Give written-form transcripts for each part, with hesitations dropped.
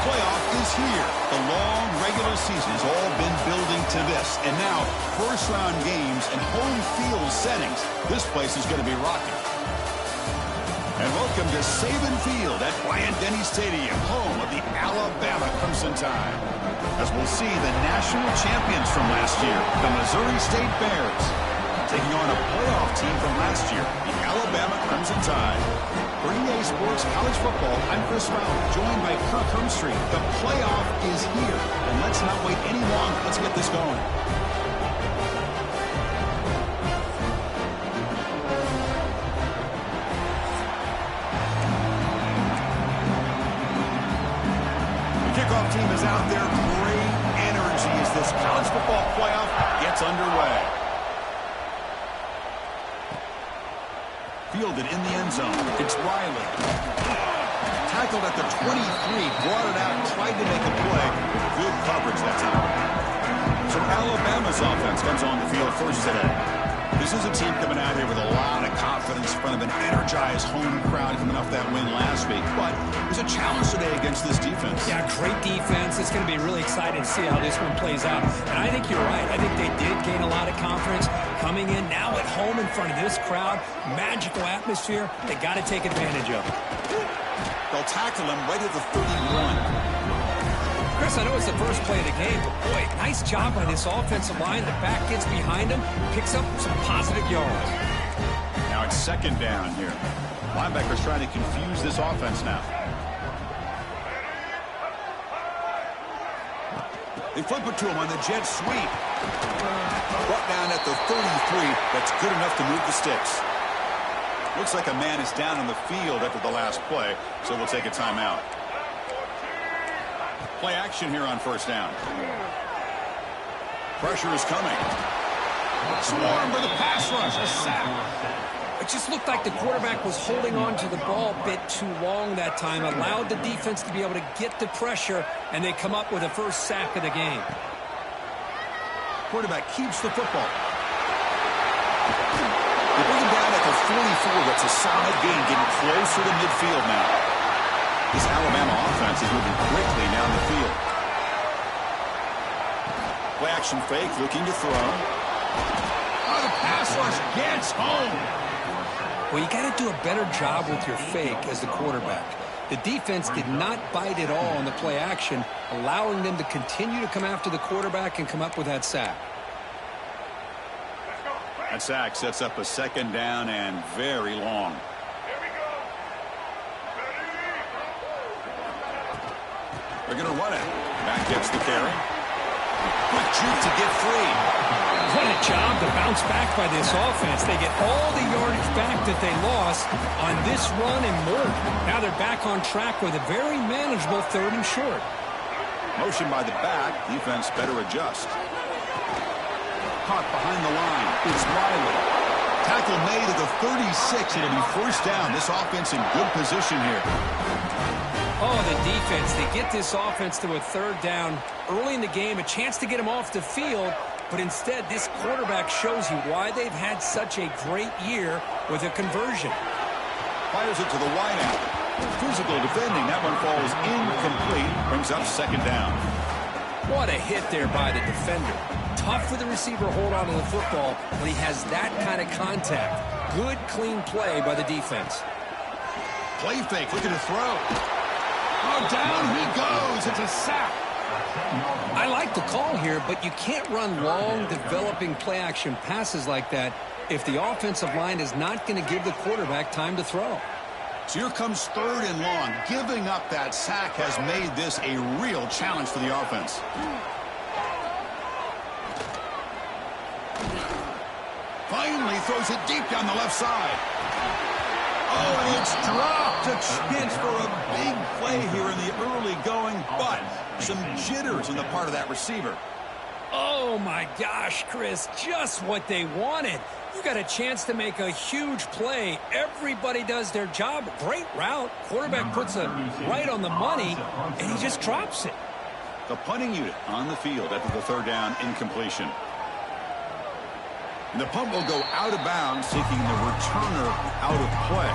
playoff is here. The long regular season has all been building to this. And now, first-round games and home field settings. This place is going to be rocking. And welcome to Saban Field at Bryant-Denny Stadium, home of the Alabama Crimson Tide. As we'll see the national champions from last year, the Missouri State Bears, taking on a playoff team from last year, the Alabama Crimson Tide. For EA Sports College Football, I'm Chris Rowell, joined by Kirk Hermstreet. The playoff is here, and let's not wait any longer. Let's get this going. Kickoff team is out there. Great energy as this college football playoff gets underway. Fielded in the end zone. It's Riley. Tackled at the 23. Brought it out and tried to make a play. Good coverage that time. So Alabama's offense comes on the field first today. This is a team coming out here with a lot of confidence in front of an energized home crowd coming off that win last week. But there's a challenge today against this defense. Yeah, great defense. It's going to be really exciting to see how this one plays out. And I think you're right. I think they did gain a lot of confidence coming in now at home in front of this crowd. Magical atmosphere. They got to take advantage of it. They'll tackle him right at the 31. Chris, I know it's the first play of the game, but boy, nice job by this offensive line. The back gets behind him, picks up some positive yards. Now it's second down here. Linebackers trying to confuse this offense now. They flip it to him on the jet sweep. Brought down at the 33. That's good enough to move the sticks. Looks like a man is down on the field after the last play, so we'll take a timeout. Play action here on first down. Pressure is coming. Swarm with a pass rush. A sack. It just looked like the quarterback was holding on to the ball a bit too long that time. Allowed the defense to be able to get the pressure, and they come up with the first sack of the game. Quarterback keeps the football. They bring him down at the 44. That's a solid gain, getting closer to midfield now. This Alabama offense is moving quickly down the field. Play action fake, looking to throw. Oh, the pass rush gets home. Well, you got to do a better job with your fake as the quarterback. The defense did not bite at all on the play action, allowing them to continue to come after the quarterback and come up with that sack. That sack sets up a second down and very long. They're going to run it. Back gets the carry. Quick juke to get free. What a job to bounce back by this offense. They get all the yardage back that they lost on this run and more. Now they're back on track with a very manageable third and short. Motion by the back. Defense better adjust. Caught behind the line. It's Riley. Tackle made at the 36. It'll be first down. This offense in good position here. Oh, the defense. They get this offense to a third down early in the game, a chance to get him off the field, but instead this quarterback shows you why they've had such a great year with a conversion. Fires it to the wideout. Physical defending. That one falls incomplete. Brings up second down. What a hit there by the defender. Tough for the receiver to hold on to the football when he has that kind of contact. Good, clean play by the defense. Play fake. Looking to throw. Oh, down he goes. It's a sack. I like the call here, but you can't run long, developing play-action passes like that if the offensive line is not going to give the quarterback time to throw. So here comes third and long. Giving up that sack has made this a real challenge for the offense. Finally throws it deep down the left side. Oh, and it's dropped a chance for a big play here in the early going, but some jitters on the part of that receiver. Oh, my gosh, Chris, just what they wanted. You got a chance to make a huge play. Everybody does their job. Great route. Quarterback puts it right on the money, and he just drops it. The punting unit on the field after the third down incompletion. And the punt will go out of bounds, taking the returner out of play.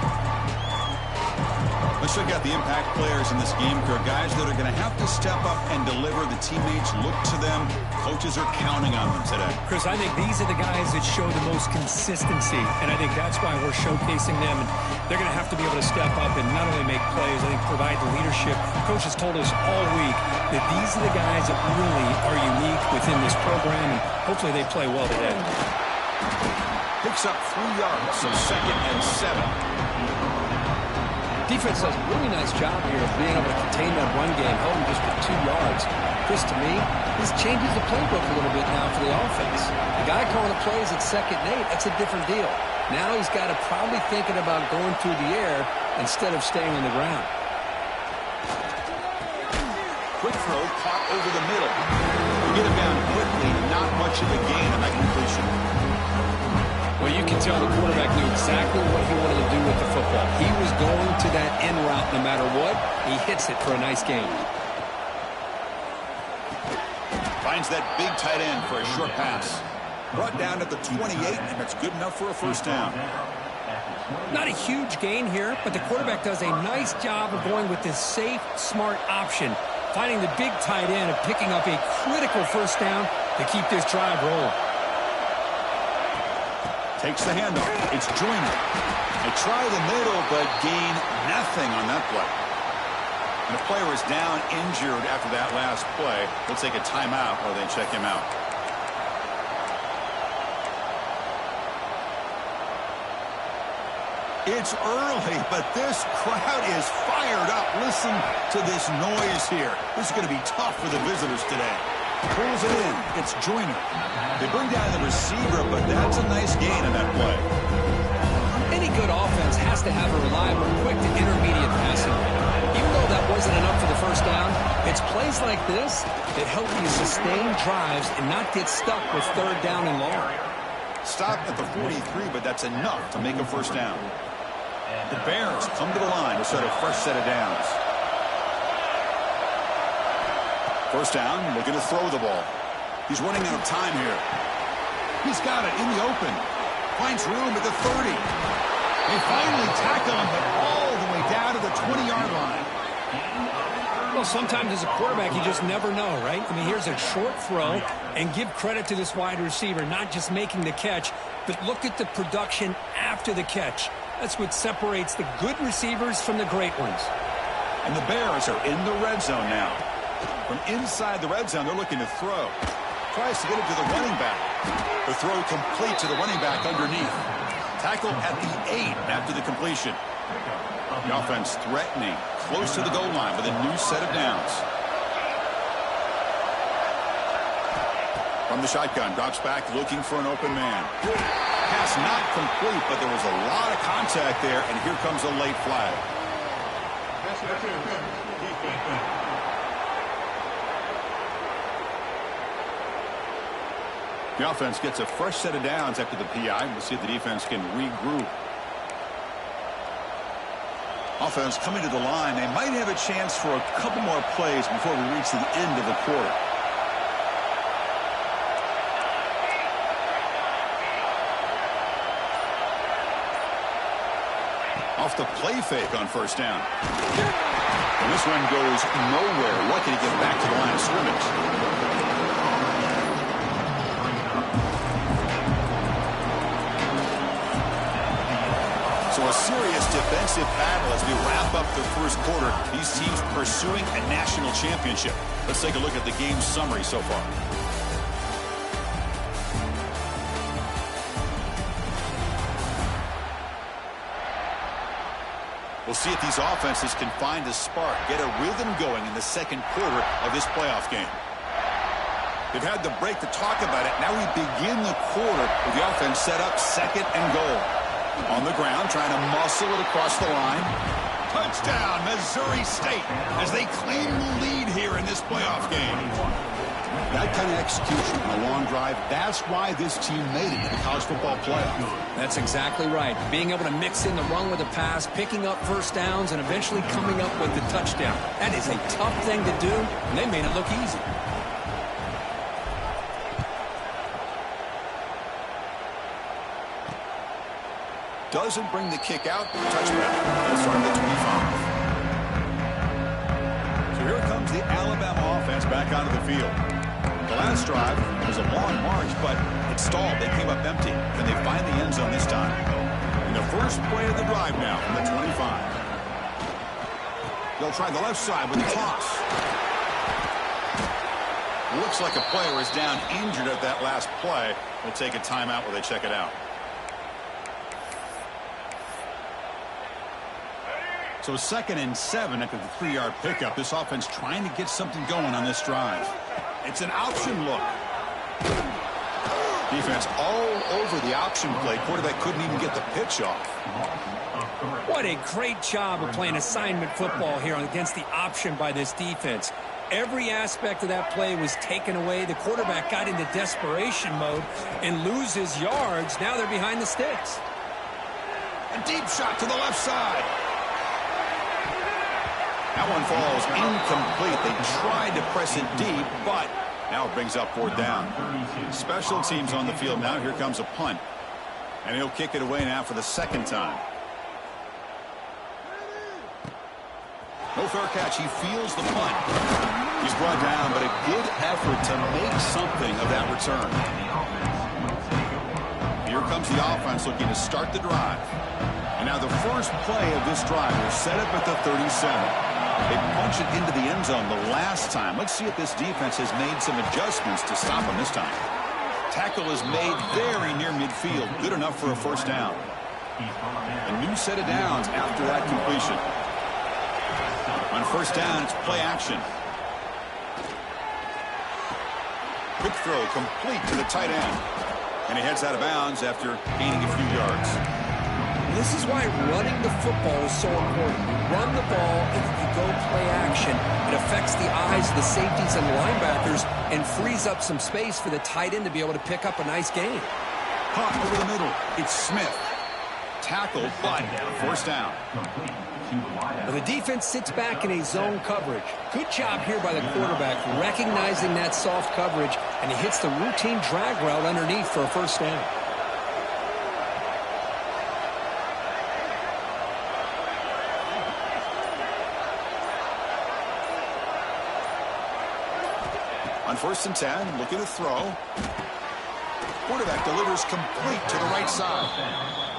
Let's check out the impact players in this game. There are guys that are going to have to step up and deliver. The teammates look to them. Coaches are counting on them today. Chris, I think these are the guys that show the most consistency, and I think that's why we're showcasing them. And they're going to have to be able to step up and not only make plays, I think provide the leadership. Coach has told us all week that these are the guys that really are unique within this program, and hopefully they play well today. Picks up 3 yards, so 2nd and 7. Defense does a really nice job here of being able to contain that run game, holding just for 2 yards. Chris, to me, this changes the playbook a little bit now for the offense. The guy calling the plays at 2nd and 8, that's a different deal. Now he's got to probably thinking about going through the air instead of staying on the ground. Quick throw caught over the middle. We get him down quickly, not much of a gain on that completion. Well, you can tell the quarterback knew exactly what he wanted to do with the football. He was going to that end route no matter what. He hits it for a nice gain. Finds that big tight end for a short pass. Brought down at the 28, and that's good enough for a first down. Not a huge gain here, but the quarterback does a nice job of going with this safe, smart option, finding the big tight end and picking up a critical first down to keep this drive rolling. Takes the handoff. It's Joyner. They try the middle, but gain nothing on that play. And the player is down injured after that last play. They'll take a timeout while they check him out. It's early, but this crowd is fired up. Listen to this noise here. This is going to be tough for the visitors today. Pulls it in. It's Joyner. They bring down the receiver, but that's a nice gain on that play. Any good offense has to have a reliable, quick to intermediate passing game. Even though that wasn't enough for the first down, it's plays like this that help you sustain drives and not get stuck with 3rd down and long. Stop at the 43, but that's enough to make a first down. The Bears come to the line to start a fresh set of downs. First down, looking to throw the ball. He's running out of time here. He's got it in the open. Finds room at the 30. They finally tackle him, but all the way down to the 20-yard line. Well, sometimes as a quarterback, you just never know, right? I mean, here's a short throw, and give credit to this wide receiver, not just making the catch, but look at the production after the catch. That's what separates the good receivers from the great ones. And the Bears are in the red zone now. From inside the red zone, they're looking to throw. Tries to get it to the running back. The throw complete to the running back underneath. Tackle at the 8 after the completion. The offense threatening, close to the goal line with a new set of downs. From the shotgun, drops back looking for an open man. Pass not complete, but there was a lot of contact there, and here comes a late flag. The offense gets a fresh set of downs after the PI. We'll see if the defense can regroup. Offense coming to the line. They might have a chance for a couple more plays before we reach the end of the quarter. Off the play fake on first down. And this one goes nowhere. Lucky to get back to the line of scrimmage. So a serious defensive battle as we wrap up the first quarter. These teams pursuing a national championship. Let's take a look at the game summary so far. We'll see if these offenses can find a spark, get a rhythm going in the second quarter of this playoff game. They've had the break to talk about it. Now we begin the quarter with the offense set up 2nd and goal. On the ground, trying to muscle it across the line. Touchdown, Missouri State, as they claim the lead here in this playoff game. That kind of execution on a long drive, that's why this team made it to the college football playoff. That's exactly right. Being able to mix in the run with the pass, picking up first downs, and eventually coming up with the touchdown. That is a tough thing to do, and they made it look easy. Doesn't bring the kick out. Touchback. That's on the 25. field. The last drive was a long march, but it stalled. They came up empty. Then they find the end zone this time. And the first play of the drive now from the 25. They'll try the left side with the toss. Looks like a player is down injured at that last play. We'll take a timeout while they check it out. So 2nd and 7 after the 3-yard pickup. This offense trying to get something going on this drive. It's an option look. Defense all over the option play. Quarterback couldn't even get the pitch off. What a great job of playing assignment football here against the option by this defense. Every aspect of that play was taken away. The quarterback got into desperation mode and loses yards. Now they're behind the sticks. A deep shot to the left side. That one falls incomplete. They tried to press it deep, but now it brings up 4th down. Special teams on the field now. Here comes a punt. And he'll kick it away now for the 2nd time. No fair catch. He feels the punt. He's brought down, but a good effort to make something of that return. Here comes the offense looking to start the drive. And now the first play of this drive will set up at the 37. They punch it into the end zone the last time. Let's see if this defense has made some adjustments to stop him this time. Tackle is made very near midfield. Good enough for a 1st down. A new set of downs after that completion. On 1st down, it's play action. Quick throw complete to the tight end. And he heads out of bounds after gaining a few yards. This is why running the football is so important. You run the ball, and if you go play action, it affects the eyes of the safeties and linebackers and frees up some space for the tight end to be able to pick up a nice gain. Caught over the middle. It's Smith. Tackled, but 1st down. Well, the defense sits back in a zone coverage. Good job here by the quarterback recognizing that soft coverage, and he hits the routine drag route underneath for a 1st down. On 1st and 10, looking to throw. Quarterback delivers complete to the right side.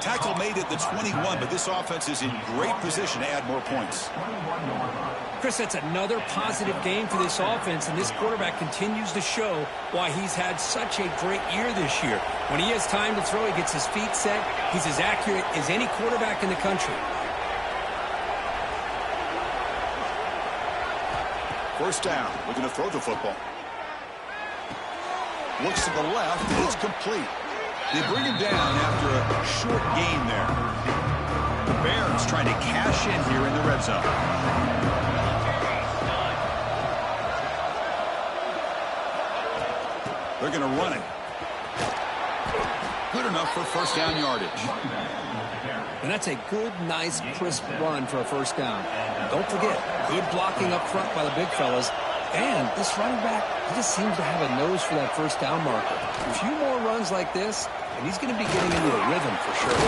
Tackle made at the 21, but this offense is in great position to add more points. Chris, that's another positive game for this offense, and this quarterback continues to show why he's had such a great year this year. When he has time to throw, he gets his feet set. He's as accurate as any quarterback in the country. 1st down, looking to throw the football. Looks to the left, and it's complete. They bring him down after a short gain there. The Bears trying to cash in here in the red zone. They're going to run it. Good enough for 1st down yardage. And that's a good, nice, crisp run for a 1st down. Don't forget, good blocking up front by the big fellas. And this running back, he just seems to have a nose for that 1st down marker. A few more runs like this, and he's going to be getting into a rhythm for sure.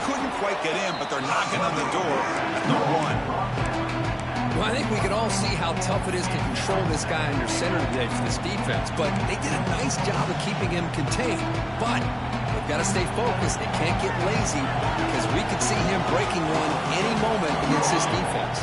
Couldn't quite get in, but they're knocking on the door at the 1. Well, I think we can all see how tough it is to control this guy under center today for this defense. But they did a nice job of keeping him contained. But they've got to stay focused. They can't get lazy because we could see him breaking one any moment against this defense.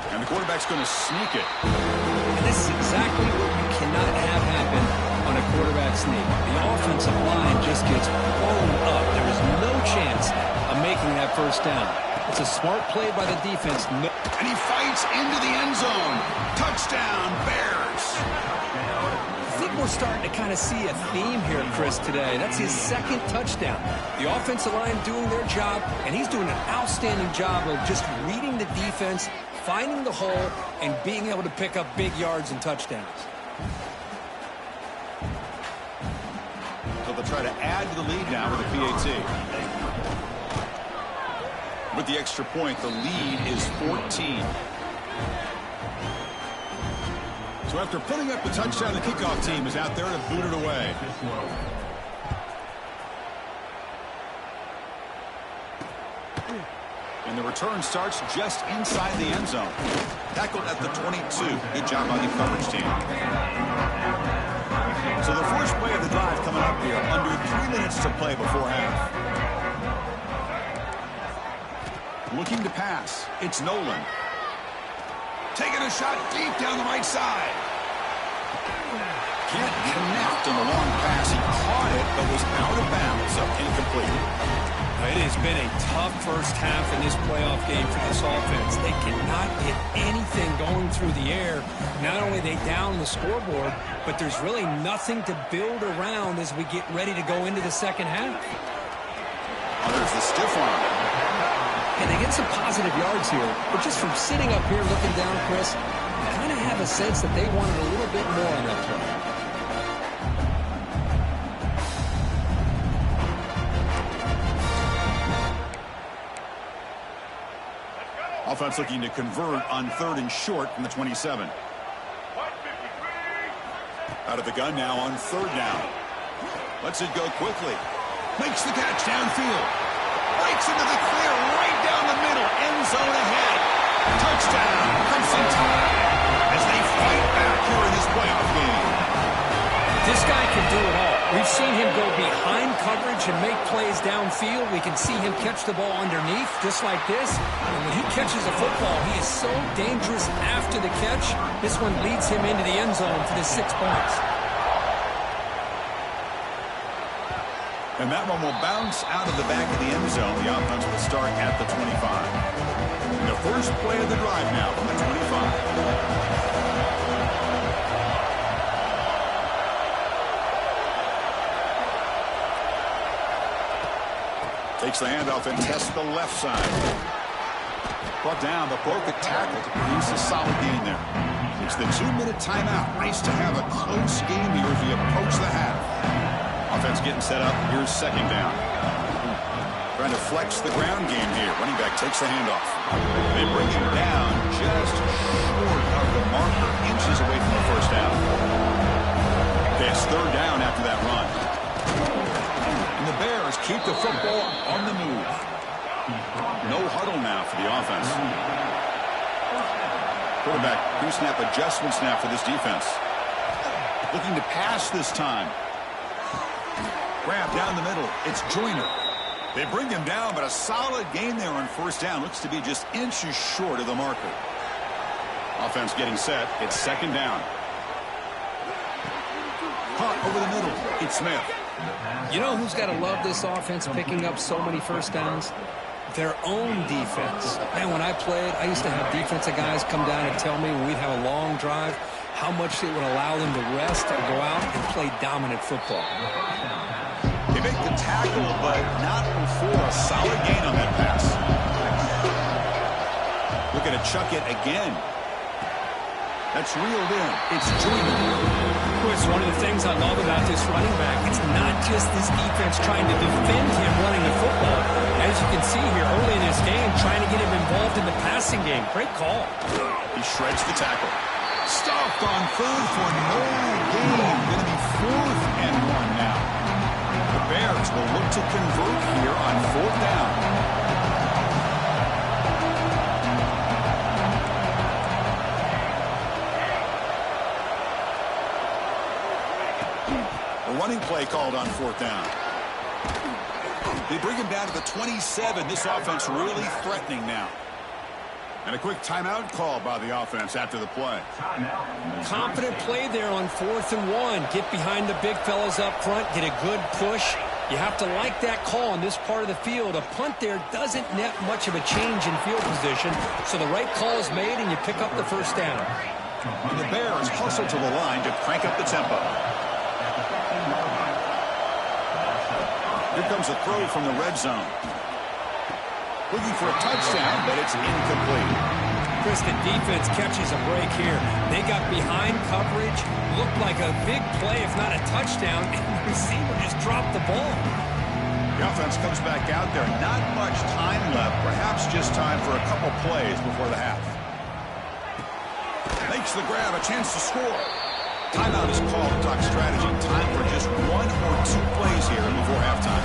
And the quarterback's going to sneak it. And this is exactly what you cannot have happen on a quarterback sneak. The offensive line just gets blown up. There is no chance of making that 1st down. It's a smart play by the defense. And he fights into the end zone. Touchdown, Bears. I think we're starting to kind of see a theme here, Chris, today. That's his 2nd touchdown. The offensive line doing their job, and he's doing an outstanding job of just reading the defense, finding the hole, and being able to pick up big yards and touchdowns. So they'll try to add to the lead now with a PAT. With the extra point, the lead is 14. So after putting up the touchdown, the kickoff team is out there to boot it away. And the return starts just inside the end zone. Tackled at the 22. Good job by the coverage team. So the first play of the drive coming up here. Under 3 minutes to play before half. Looking to pass. It's Nolan. Taking a shot deep down the right side. Can't connect on the long pass. He caught it, but was out of bounds, so incomplete. It has been a tough first half in this playoff game for this offense. They cannot get anything going through the air. Not only are they down the scoreboard, but there's really nothing to build around as we get ready to go into the second half. Oh, there's the stiff arm. And they get some positive yards here, but just from sitting up here looking down, Chris, I kind of have a sense that they wanted a little bit more on that play. Offense looking to convert on 3rd and short from the 27. Out of the gun now on 3rd down. Lets it go quickly. Makes the catch downfield. Breaks into the clear right down the middle. End zone ahead. Touchdown. Crimson Tide as they fight back here in this playoff game. This guy can do it all. We've seen him go behind coverage and make plays downfield. We can see him catch the ball underneath just like this. And when he catches a football, he is so dangerous after the catch. This one leads him into the end zone for the 6 points. And that one will bounce out of the back of the end zone. The offense will start at the 25. And the first play of the drive now from the 25. Takes the handoff and tests the left side. Brought down, but broke a tackle to produce a solid gain there. It's the 2-minute timeout. Nice to have a close game here as we approach the half. Offense getting set up. Here's 2nd down. Trying to flex the ground game here. Running back takes the handoff. They bring him down just short of the marker, inches away from the first down. Okay, it's 3rd down after that run. And the Bears keep the football on the move. No huddle now for the offense. Quarterback pre-snap adjustment snap for this defense. Looking to pass this time. Grab down the middle. It's Joyner. They bring him down, but a solid gain there on 1st down. Looks to be just inches short of the marker. Offense getting set. It's 2nd down. Caught over the middle. It's Smith. You know who's got to love this offense picking up so many first downs? Their own defense. Man, when I played, I used to have defensive guys come down and tell me when we'd have a long drive how much it would allow them to rest and go out and play dominant football. They make the tackle, but not before a solid gain on that pass. Looking to chuck it again. That's reeled in. It's Joyner. Chris, one of the things I love about this running back, it's not just this defense trying to defend him running the football. As you can see here early in this game, trying to get him involved in the passing game. Great call. He shreds the tackle. Stopped on 3rd for no gain. Going to be 4th and 1 now. The Bears will look to convert here on 4th down. Running play called on 4th down. They bring him down to the 27. This offense really threatening now. And a quick timeout call by the offense after the play. Confident play there on 4th and 1. Get behind the big fellas up front. Get a good push. You have to like that call in this part of the field. A punt there doesn't net much of a change in field position. So the right call is made and you pick up the 1st down. And the Bears hustle to the line to crank up the tempo. Here comes a throw from the red zone. Looking for a touchdown, but it's incomplete. Chris, the defense catches a break here. They got behind coverage, looked like a big play, if not a touchdown, and the receiver just dropped the ball. The offense comes back out there. Not much time left, perhaps just time for a couple plays before the half. Makes the grab, a chance to score. Timeout is called to talk strategy. Time for just 1 or 2 plays here before halftime.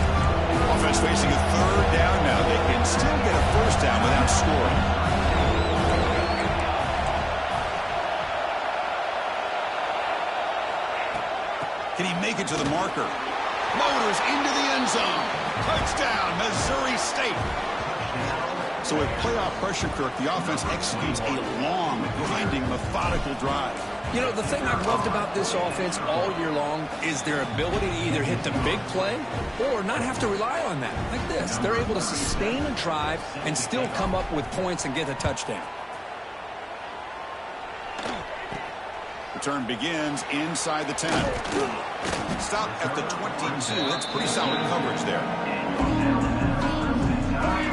Offense facing a 3rd down now. They can still get a 1st down without scoring. Can he make it to the marker? Motors into the end zone. Touchdown, Missouri State. So with playoff pressure, Kirk, the offense executes a long, grinding, methodical drive. You know, the thing I've loved about this offense all year long is their ability to either hit the big play or not have to rely on that. Like this. They're able to sustain a drive and still come up with points and get a touchdown. Return begins inside the 10. Stop at the 22. That's pretty solid coverage there.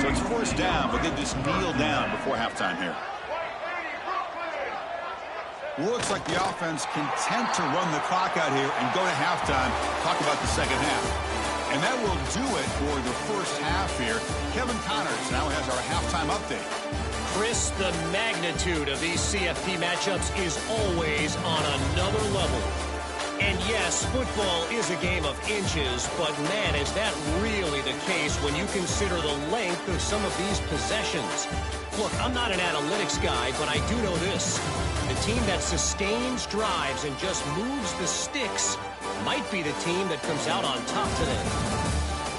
So it's first down, but they just kneel down before halftime here. Looks like the offense content to run the clock out here and go to halftime. Talk about the second half. And that will do it for the first half here. Kevin Connors now has our halftime update. Chris, the magnitude of these CFP matchups is always on another level. And yes, football is a game of inches, but man, is that really the case when you consider the length of some of these possessions. Look, I'm not an analytics guy, but I do know this. The team that sustains drives and just moves the sticks might be the team that comes out on top today.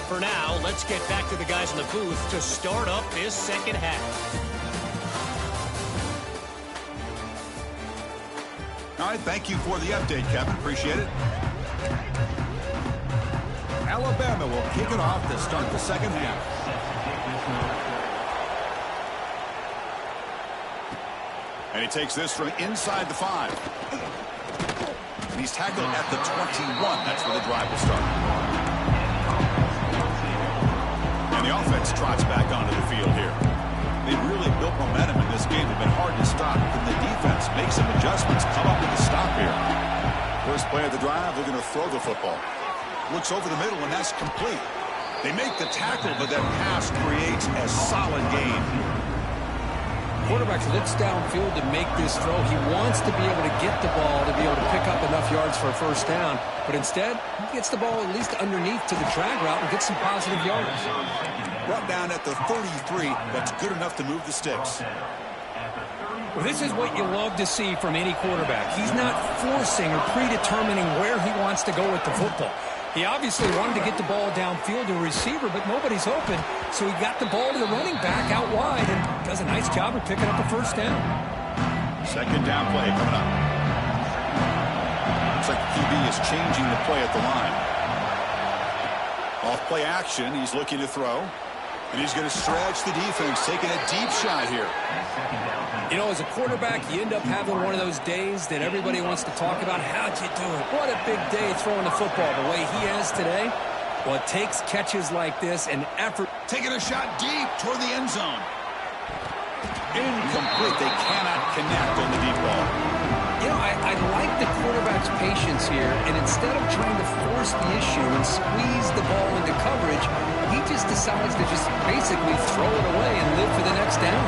For now, let's get back to the guys in the booth to start up this second half. All right, thank you for the update, Kevin. Appreciate it. Alabama will kick it off to start the second half. And he takes this from inside the 5. And he's tackled at the 21. That's where the drive will start. And the offense trots back onto the field here. They really built momentum in this game. They've been hard to stop. Can the defense make some adjustments, come up with a stop here? First play of the drive, they're going to throw the football. Looks over the middle, and that's complete. They make the tackle, but that pass creates a solid gain. Quarterback looks downfield to make this throw. He wants to be able to get the ball to be able to pick up enough yards for a first down. But instead, he gets the ball at least underneath to the drag route and gets some positive yards. Brought down at the 33. That's good enough to move the sticks. Well, this is what you love to see from any quarterback. He's not forcing or predetermining where he wants to go with the football. He obviously wanted to get the ball downfield to a receiver, but nobody's open, so he got the ball to the running back out wide and does a nice job of picking up a first down. Second down play coming up. Looks like the QB is changing the play at the line. Off play action, he's looking to throw. And he's going to stretch the defense, taking a deep shot here. You know, as a quarterback, you end up having one of those days that everybody wants to talk about. How'd you do it? What a big day throwing the football the way he has today. Well, it takes catches like this and effort. Taking a shot deep toward the end zone. Incomplete. They cannot connect on the deep ball. You know, I like the quarterback's patience here, and instead of trying to force the issue and squeeze the ball into coverage, he just decides to just basically throw it away and live for the next down.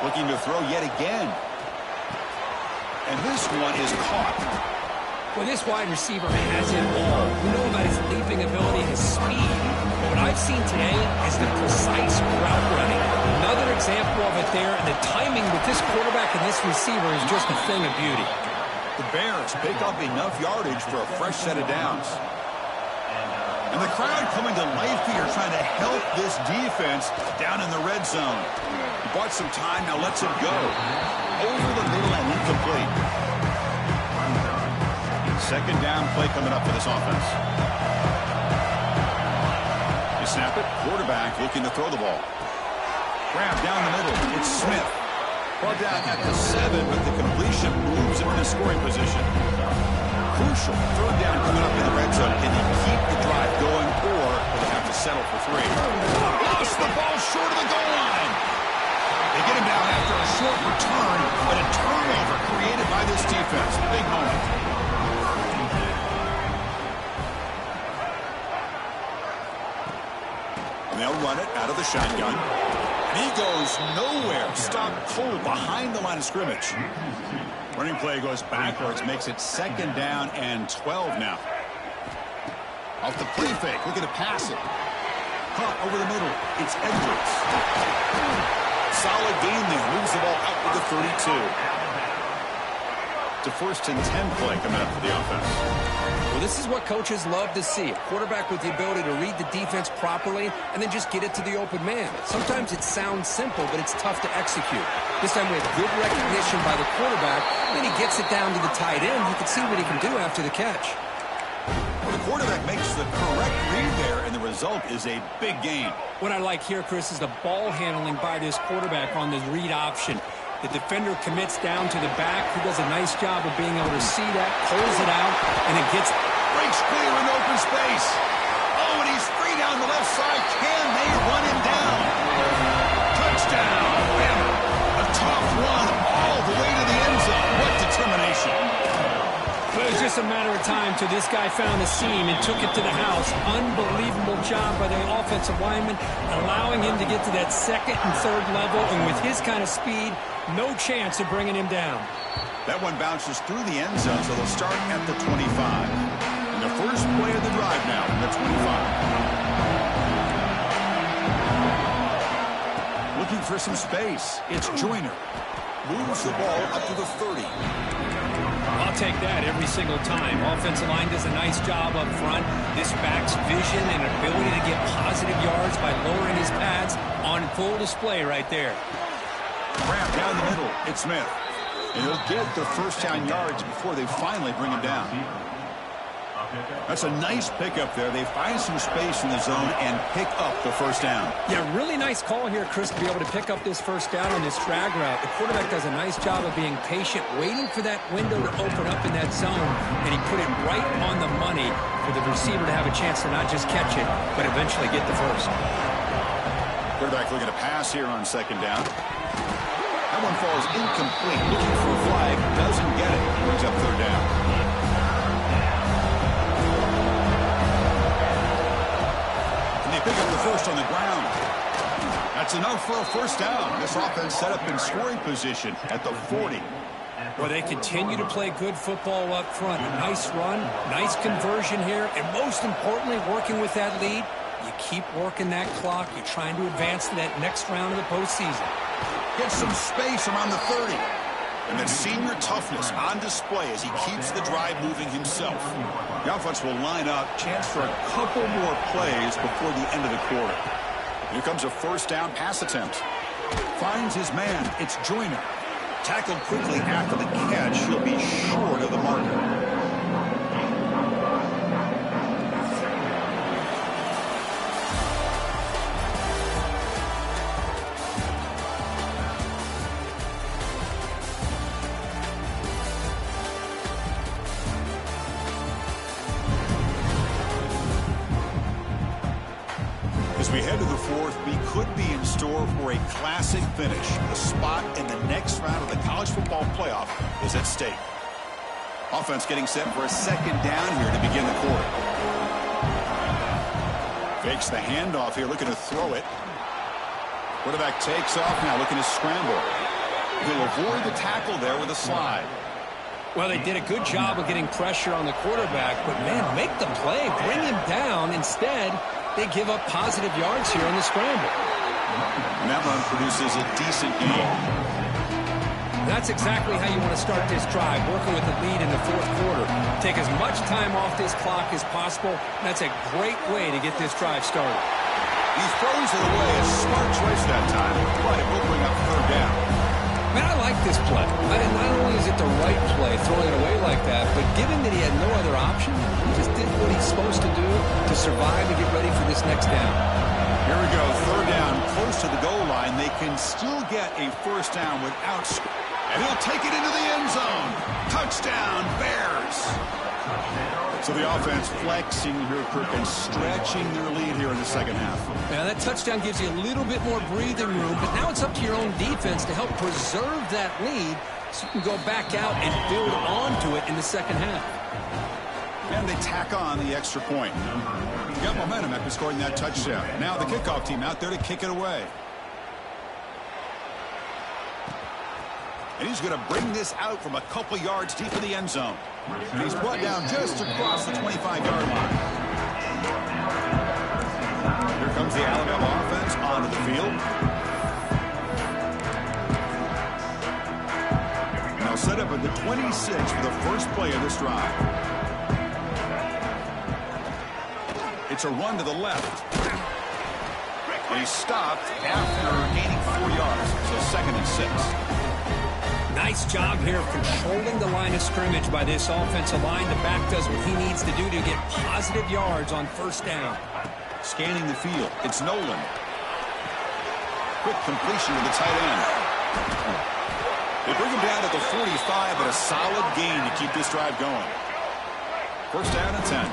Looking to throw yet again. And this one is caught. Well, this wide receiver has it all. We know about his leaping ability, his speed. But what I've seen today is the precise route running. Another example of it there, and the timing with this quarterback and this receiver is just a thing of beauty. The Bears pick up enough yardage for a fresh set of downs. And the crowd coming to life here, trying to help this defense down in the red zone. He bought some time, now lets it go. Over the middle and incomplete. Second down play coming up for this offense. You snap it, quarterback looking to throw the ball. Grab down the middle, it's Smith. Brought down at the 7, but the completion moves him into scoring position. Crucial third down coming up in the red zone. Can he keep the drive going, or will they have to settle for 3? Lost the ball short of the goal line. They get him down after a short return, but a turnover created by this defense. Big moment. And they'll run it out of the shotgun. And he goes nowhere. Stopped cold behind the line of scrimmage. Running play goes backwards, makes it second down and 12 now. Off the play fake, looking to pass it. Caught over the middle, it's Edwards. Solid game there, moves the ball out with the 32. It's a 1st and 10 play coming up for the offense. Well, this is what coaches love to see. A quarterback with the ability to read the defense properly and then just get it to the open man. Sometimes it sounds simple, but it's tough to execute. This time we have good recognition by the quarterback. Then he gets it down to the tight end. You can see what he can do after the catch. Well, the quarterback makes the correct read there, and the result is a big gain. What I like here, Chris, is the ball handling by this quarterback on the read option. The defender commits down to the back. He does a nice job of being able to see that, pulls it out, and it breaks clear in open space. Oh, and he's free down the left side. Can they run him down? Touchdown. Bama. A tough run all the way to the end zone. What determination. Well, it was just a matter of time till this guy found a seam and took it to the house. Unbelievable job by the offensive lineman, allowing him to get to that 2nd and 3rd level, and with his kind of speed, no chance of bringing him down. That one bounces through the end zone, so they'll start at the 25. And the first play of the drive now from the 25. Looking for some space. It's Joyner. Moves the ball up to the 30. I'll take that every single time. Offensive line does a nice job up front. This back's vision and ability to get positive yards by lowering his pads on full display right there. Ramp down the middle. It's Smith. And he'll get the 1st down yards before they finally bring him down. That's a nice pickup there. They find some space in the zone and pick up the 1st down. Yeah, really nice call here, Chris, to be able to pick up this 1st down on this drag route. The quarterback does a nice job of being patient, waiting for that window to open up in that zone, and he put it right on the money for the receiver to have a chance to not just catch it, but eventually get the 1st. Quarterback looking to pass here on 2nd down. That one falls incomplete. Looking for a flag. Doesn't get it. Brings up 3rd down. And they pick up the 1st on the ground. That's enough for a 1st down. This offense set up in scoring position at the 40. Well, they continue to play good football up front. A nice run, nice conversion here, and most importantly, working with that lead, you keep working that clock. You're trying to advance to that next round of the postseason. Gets some space around the 30. And then senior toughness on display as he keeps the drive moving himself. The offense will line up. Chance for a couple more plays before the end of the quarter. Here comes a 1st down pass attempt. Finds his man. It's Joyner. Tackled quickly after the catch. He'll be short of the marker. As we head to the 4th, we could be in store for a classic finish. The spot in the next round of the college football playoff is at stake. Offense getting set for a 2nd down here to begin the quarter. Fakes the handoff here, looking to throw it. Quarterback takes off now, looking to scramble. He'll avoid the tackle there with a slide. Well, they did a good job of getting pressure on the quarterback, but, man, make the play, bring him down. Instead, they give up positive yards here on the scramble. And that run produces a decent gain. That's exactly how you want to start this drive, working with the lead in the 4th quarter. Take as much time off this clock as possible. That's a great way to get this drive started. He throws it away. A smart choice that time. But it will bring up 3rd down. Man, I like this play. Not only is it the right play, throwing it away like that, but given that he had no other option, he just did what he's supposed to do to survive and get ready for this next down. Here we go, 3rd down, close to the goal line. They can still get a 1st down without scoring. And he'll take it into the end zone. Touchdown, Bears. So the offense flexing here, Kirk, and stretching their lead here in the 2nd half. Now, that touchdown gives you a little bit more breathing room, but now it's up to your own defense to help preserve that lead so you can go back out and build onto it in the 2nd half. And they tack on the extra point. Got momentum after scoring that touchdown. Now the kickoff team out there to kick it away. And he's going to bring this out from a couple yards deep in the end zone. And he's brought down just across the 25-yard line. Here comes the Alabama offense onto the field. Now They'll set up at the 26 for the first play of this drive. It's a run to the left. And he's stopped after gaining 4 yards. So 2nd and 6. Nice job here of controlling the line of scrimmage by this offensive line. The back does what he needs to do to get positive yards on first down. Scanning the field. It's Nolan. Quick completion to the tight end. They bring him down to the 45, but a solid gain to keep this drive going. First down and 10.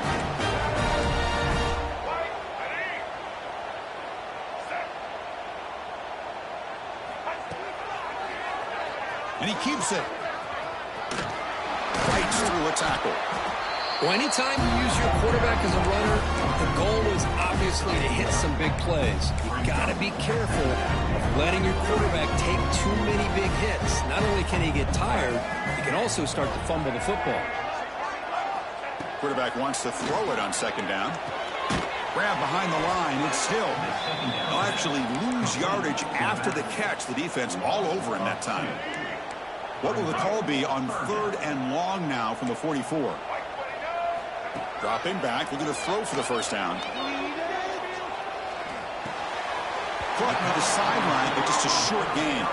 And he keeps it. Fights through a tackle. Well, anytime you use your quarterback as a runner, the goal is obviously to hit some big plays. You've got to be careful of letting your quarterback take too many big hits. Not only can he get tired, he can also start to fumble the football. Quarterback wants to throw it on 2nd down. Grab behind the line. It's Hill. They'll actually lose yardage after the catch. The defense all over him that time. What will the call be on 3rd and long now from the 44? Dropping back, looking to throw for the first down. Caught near the sideline, but just a short gain.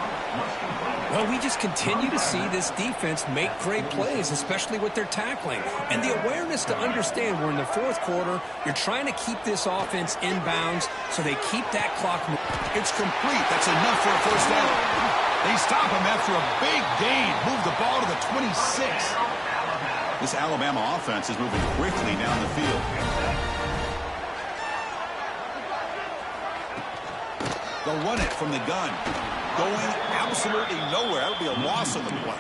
Well, we just continue to see this defense make great plays, especially with their tackling. And the awareness to understand we're in the 4th quarter, you're trying to keep this offense inbounds so they keep that clock moving. It's complete. That's enough for a first down. They stop him after a big gain. Move the ball to the 26. This Alabama offense is moving quickly down the field. They'll run it from the gun. Going absolutely nowhere. That would be a loss on the play.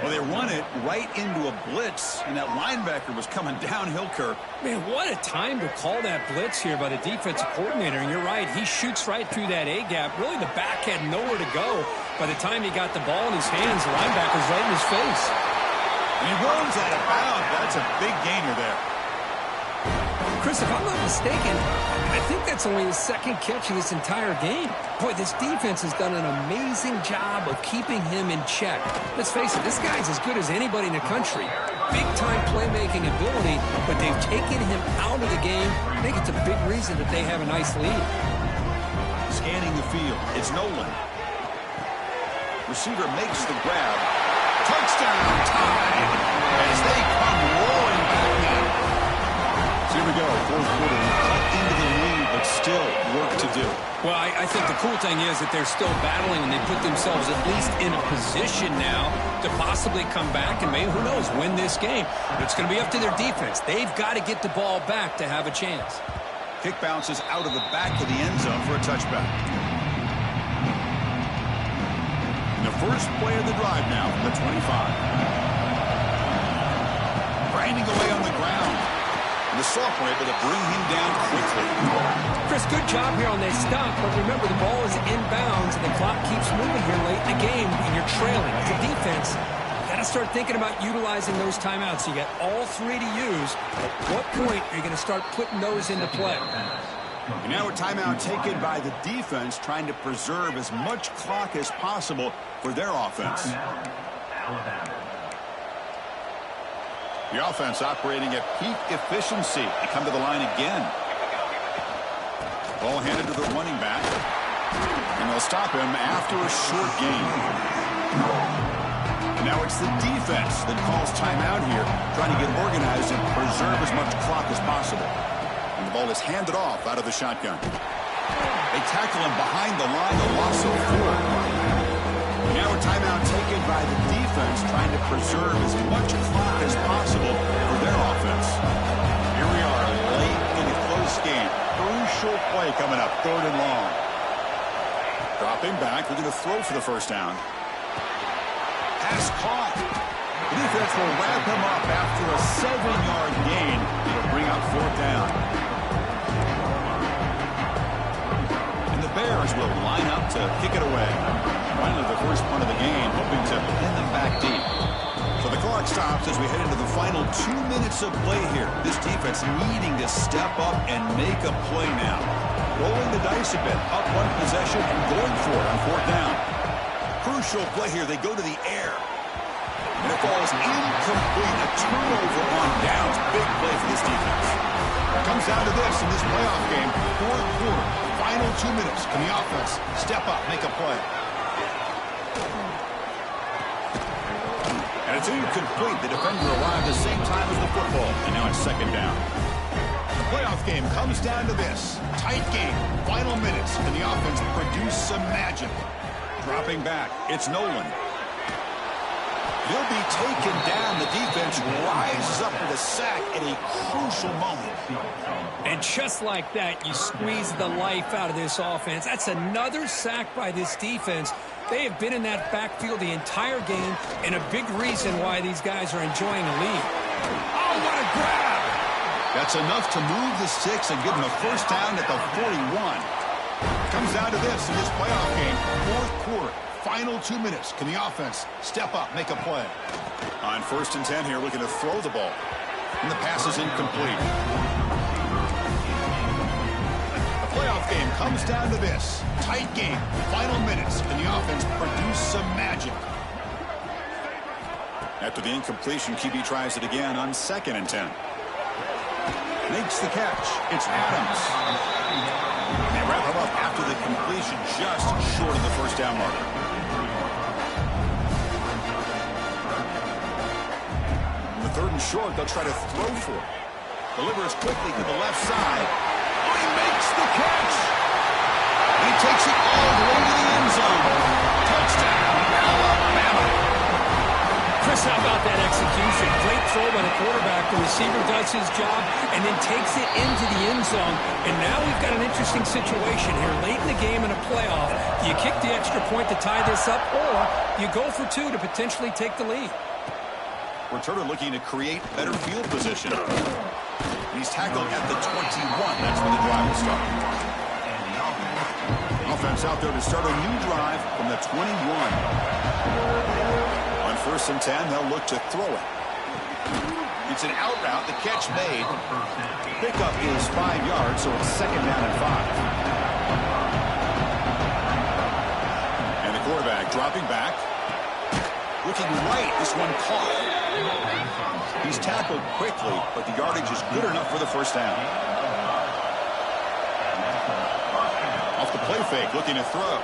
Well, they run it right into a blitz, and that linebacker was coming downhill, Kirk. Man, what a time to call that blitz here by the defensive coordinator. And you're right, he shoots right through that A-gap. Really, the back had nowhere to go. By the time he got the ball in his hands, the linebacker's right in his face. And he runs out of bounds. That's a big gainer there. Chris, if I'm not mistaken, I think that's only his 2nd catch of this entire game. Boy, this defense has done an amazing job of keeping him in check. Let's face it, this guy's as good as anybody in the country. Big-time playmaking ability, but they've taken him out of the game. I think it's a big reason that they have a nice lead. Scanning the field. It's Nolan. Receiver makes the grab. Touchdown time as they come rolling back in. So here we go, 4th quarter. We cut into the lead, but still work to do. Well, I think the cool thing is that they're still battling, and they put themselves at least in a position now to possibly come back and maybe, who knows, win this game. But it's going to be up to their defense. They've got to get the ball back to have a chance. Kick bounces out of the back of the end zone for a touchback. And the first play of the drive now from the 25. Grinding away on the ground. And the sophomore able to bring him down quickly. Chris, good job here on that stop, but remember the ball is inbounds and the clock keeps moving here late in the game and you're trailing. As a defense, you got to start thinking about utilizing those timeouts. You got all 3 to use. At what point are you going to start putting those into play? And now a timeout taken by the defense, trying to preserve as much clock as possible for their offense. The offense operating at peak efficiency. They come to the line again. Ball handed to the running back. And they'll stop him after a short gain. And now it's the defense that calls timeout here, trying to get organized and preserve as much clock as possible. And the ball is handed off out of the shotgun. They tackle him behind the line, a loss of 4. Now a timeout taken by the defense, trying to preserve as much clock as possible for their offense. Here we are, late in a close game. Crucial play coming up, 3rd and long. Dropping back, looking to throw for the first down. Pass caught. The defense will wrap him up after a 7-yard gain. It'll bring up 4th down. And the Bears will line up to kick it away. Finally, the first punt of the game, hoping to pin them back deep. So the clock stops as we head into the final 2 minutes of play here. This defense needing to step up and make a play now. Rolling the dice a bit, up 1 possession and going for it on 4th down. Crucial play here. They go to the air. And it falls incomplete. A turnover on downs. Big play for this defense. Comes down to this in this playoff game. Fourth quarter. Final 2 minutes. Can the offense step up, make a play? And it's incomplete. The defender arrived the same time as the football. And now it's second down. The playoff game comes down to this. Tight game. Final minutes. Can the offense produce some magic? Dropping back. It's Nolan. He'll be taken down. The defense rises up with a sack at a crucial moment. And just like that, you squeeze the life out of this offense. That's another sack by this defense. They have been in that backfield the entire game, and a big reason why these guys are enjoying a lead. Oh, what a grab! That's enough to move the sticks and give them a first down at the 41. Comes down to this in this playoff game. Fourth quarter. Final 2 minutes. Can the offense step up, make a play? On 1st and 10 here, looking to throw the ball. And the pass is incomplete. The playoff game comes down to this. Tight game. Final minutes. Can the offense produce some magic? After the incompletion, QB tries it again on 2nd and 10. Makes the catch. It's Adams. They wrap him up after the completion, just short of the first down marker. On the 3rd and short, they'll try to throw for it. Delivers quickly to the left side. Oh, he makes the catch. He takes it all the way to the end zone. Touchdown, Alabama. Chris, how about that execution? Great throw by the quarterback. The receiver does his job and then takes it into the end zone. And now we've got an interesting situation here. Late in the game in a playoff, do you kick the extra point to tie this up, or you go for 2 to potentially take the lead? Returner looking to create better field position. He's tackled at the 21. That's where the drive will start. Offense out there to start a new drive from the 21. On 1st and 10, they'll look to throw it. It's an out route. The catch made. Pickup is 5 yards, so it's 2nd down and 5. And the quarterback dropping back. Looking right. This one caught. He's tackled quickly, but the yardage is good enough for the first down. Off the play fake, looking to throw.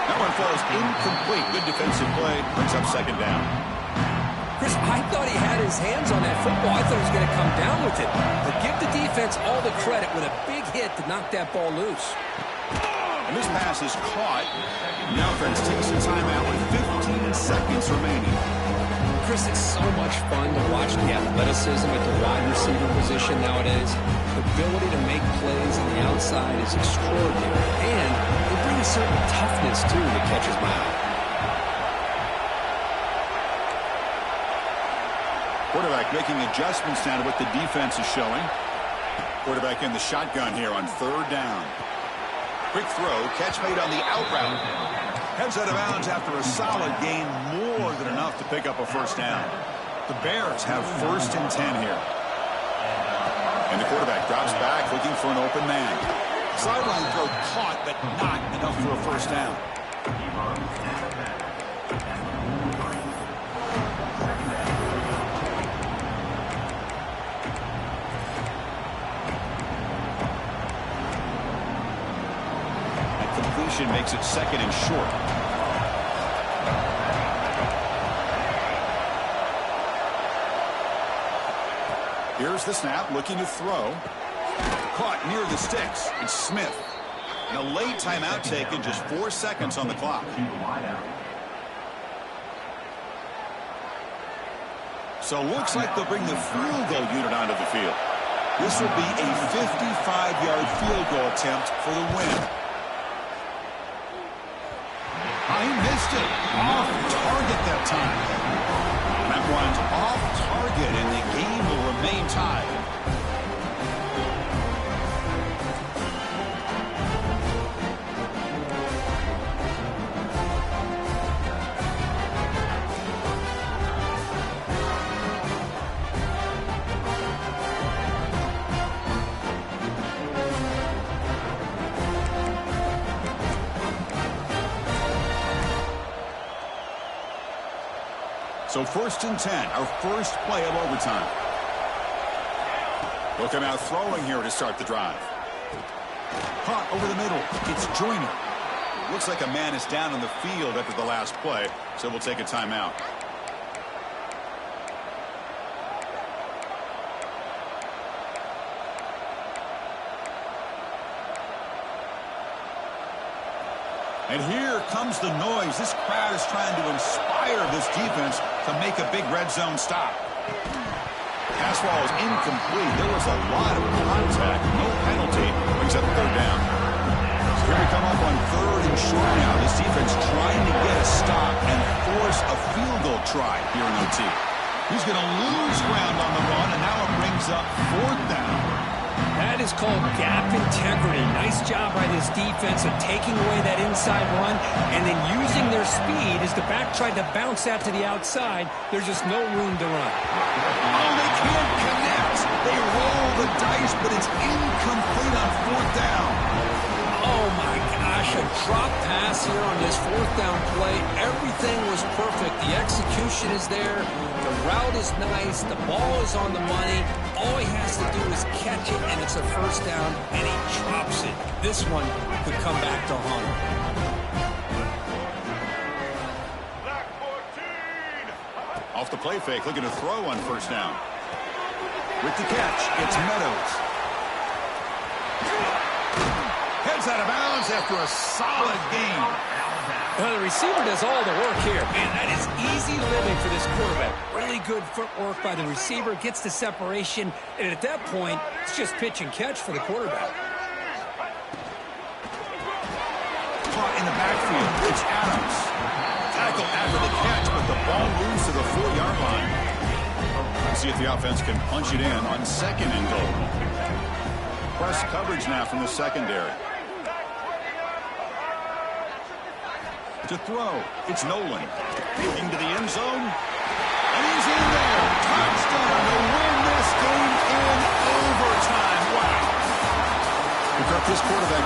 That one falls incomplete. Good defensive play. Brings up 2nd down. Chris, I thought he had his hands on that football. I thought he was going to come down with it. But give the defense all the credit with a big hit to knock that ball loose. And this pass is caught. The offense takes a timeout with 15 seconds remaining. Chris, it's so much fun to watch the athleticism at the wide receiver position nowadays. The ability to make plays on the outside is extraordinary. And they bring a certain toughness, too, that catches my eye. Quarterback making adjustments now to what the defense is showing. Quarterback in the shotgun here on 3rd down. Quick throw, catch made on the out route. Heads out of bounds after a solid gain, more than enough to pick up a first down. The Bears have 1st and 10 here. And the quarterback drops back, looking for an open man. Sideline throw caught, but not enough for a first down. Makes it 2nd and short. Here's the snap, looking to throw. Caught near the sticks. It's Smith. And a late timeout taken, just 4 seconds on the clock. So looks like they'll bring the field goal unit onto the field. This will be a 55-yard field goal attempt for the win. He missed it. Off target that time. That one's off target, and the game will remain tied. So 1st and 10, our first play of overtime. They'll come out throwing here to start the drive. Caught over the middle. It's Joyner. Looks like a man is down on the field after the last play, so we'll take a timeout. And here comes the noise. This crowd is trying to inspire this defense to make a big red zone stop. Pass ball is incomplete. There was a lot of contact. No penalty. Brings up 3rd down. So here we come up on 3rd and short now. This defense trying to get a stop and force a field goal try here in OT. He's going to lose ground on the run, and now it brings up 4th down. That is called gap integrity. Nice job by this defense of taking away that inside run and then using their speed as the back tried to bounce that to the outside. There's just no room to run. Oh, they can't connect. They roll the dice, but it's incomplete on 4th down. Oh, my gosh, a drop pass here on this 4th down play. Everything was perfect. The execution is there. The route is nice. The ball is on the money. All he has to do is catch it, and it's a 1st down, and he drops it. This one could come back to haunt him. Off the play fake, looking to throw on 1st down. With the catch, it's Meadows. Heads out of bounds after a solid game. Well, the receiver does all the work here. Man, that is easy living for this quarterback. Really good footwork by the receiver, gets the separation, and at that point, it's just pitch and catch for the quarterback. Caught in the backfield, it's Adams. Tackle after the catch, but the ball moves to the 4-yard line. Let's see if the offense can punch it in on 2nd and goal. Press coverage now from the secondary. To throw, it's Nolan. Into the end zone. And he's in there. Touchdown to win this game in overtime. Wow. This quarterback